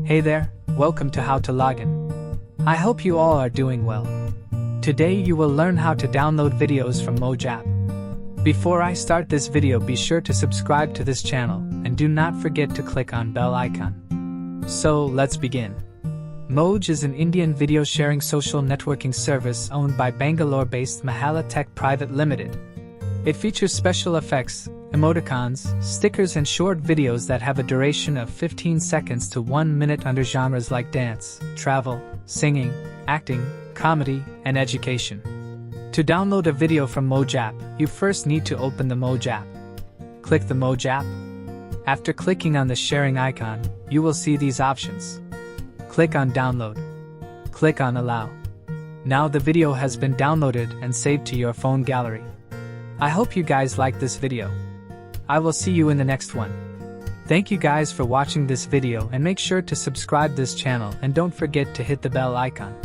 Hey there, welcome to How to Login. I hope you all are doing well. Today you will learn how to download videos from Moj app. Before I start this video, be sure to subscribe to this channel and do not forget to click on bell icon. So let's begin. Moj is an Indian video sharing social networking service owned by Bangalore-based Mahala Tech Private Limited. It features special effects, emoticons, stickers and short videos that have a duration of 15 seconds to 1 minute under genres like dance, travel, singing, acting, comedy, and education. To download a video from Moj app, you first need to open the Moj app. Click the Moj app. After clicking on the sharing icon, you will see these options. Click on Download. Click on Allow. Now the video has been downloaded and saved to your phone gallery. I hope you guys like this video. I will see you in the next one. Thank you guys for watching this video and make sure to subscribe this channel and don't forget to hit the bell icon.